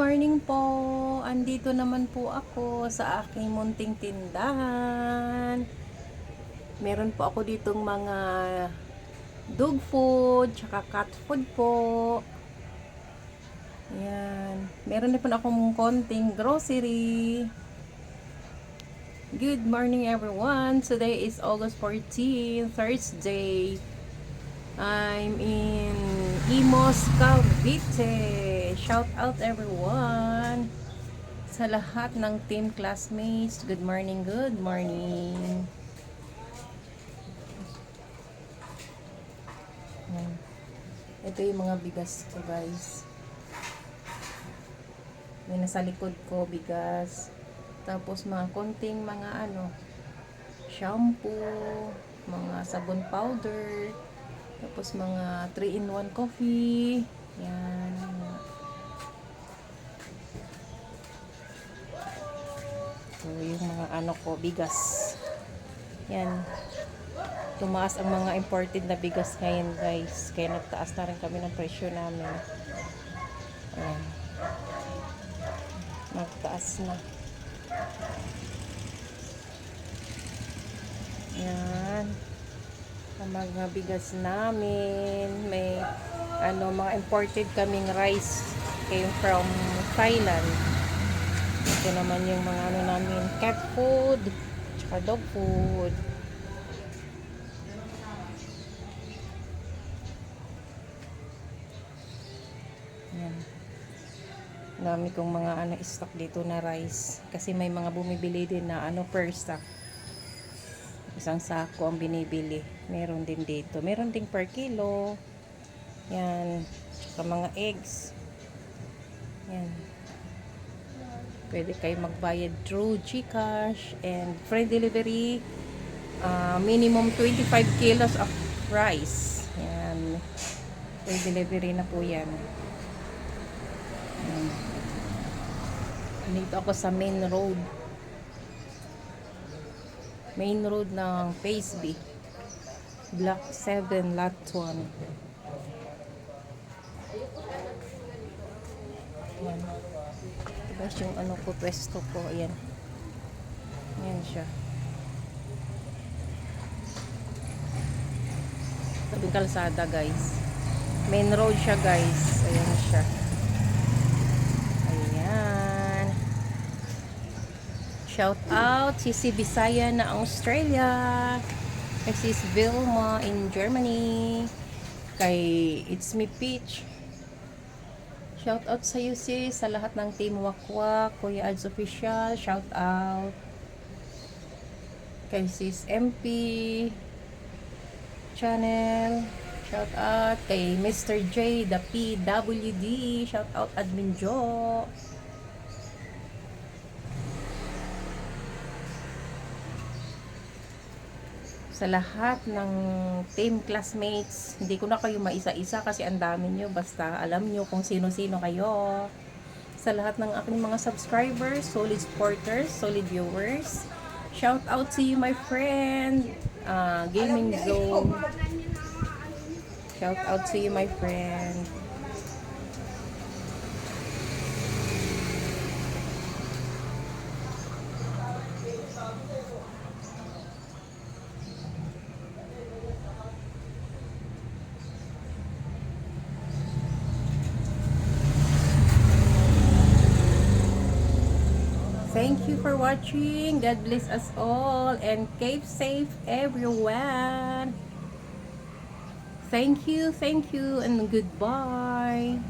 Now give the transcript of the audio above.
morning po! Andito naman po ako sa aking munting tindahan. Meron po ako ditong mga dog food, tsaka cat food po. Ayan. Meron din po akong konting grocery. Good morning everyone! Today is August 14, Thursday. I'm in Imos, Cavite. Shout out everyone sa lahat ng team classmates. Good morning, good morning. Ito yung mga bigas ko, guys. May nasa likod ko bigas. Tapos mga konting mga shampoo, mga sabon powder. Tapos mga 3-in-1 coffee. Yan. So, yung mga ko, bigas. Yan. Tumaas ang mga imported na bigas ngayon, guys. Kaya nagtaas na rin kami ng presyo namin. Ayan. Nagtaas na. Yan. Ang mga bigas namin, may mga imported kaming rice came from Thailand. Ito naman yung mga namin, cat food tsaka dog food. Yan. Dami kong mga stock dito na rice kasi may mga bumibili din na per stock. Isang sako ang binibili. Meron din dito. Meron din per kilo. Yan. Tsaka mga eggs. Yan. Pwede kayo magbayad through GCash and free delivery. Minimum 25 kilos of rice. Yan. Free delivery na po yan. Yan. Dito ako sa main road. Main road ng Phase B. Block 7, Lot 1. Ayan. Tapos yung pwesto ko. Ayan. Ayan siya. Tabing kalsada, guys. Main road siya, guys. Ayan siya. Ayan. Shout out si Bisaya na Australia. Kay sis Vilma in Germany. Kay It's Me Peach. Shout out sa iyo sis, sa lahat ng team Wakwak, Kuya Ads Official, shout out. Kay sis MP Channel, shout out. Kay Mr. J, the PWD, shout out Admin Jo. Sa lahat ng team classmates, hindi ko na kayo maisa-isa kasi ang dami nyo, basta alam nyo kung sino-sino kayo. Sa lahat ng aking mga subscribers, solid supporters, solid viewers, shout out to you my friend, Gaming Zone, shout out to you my friend. Thank you for watching. God bless us all and keep safe everyone. Thank you and goodbye.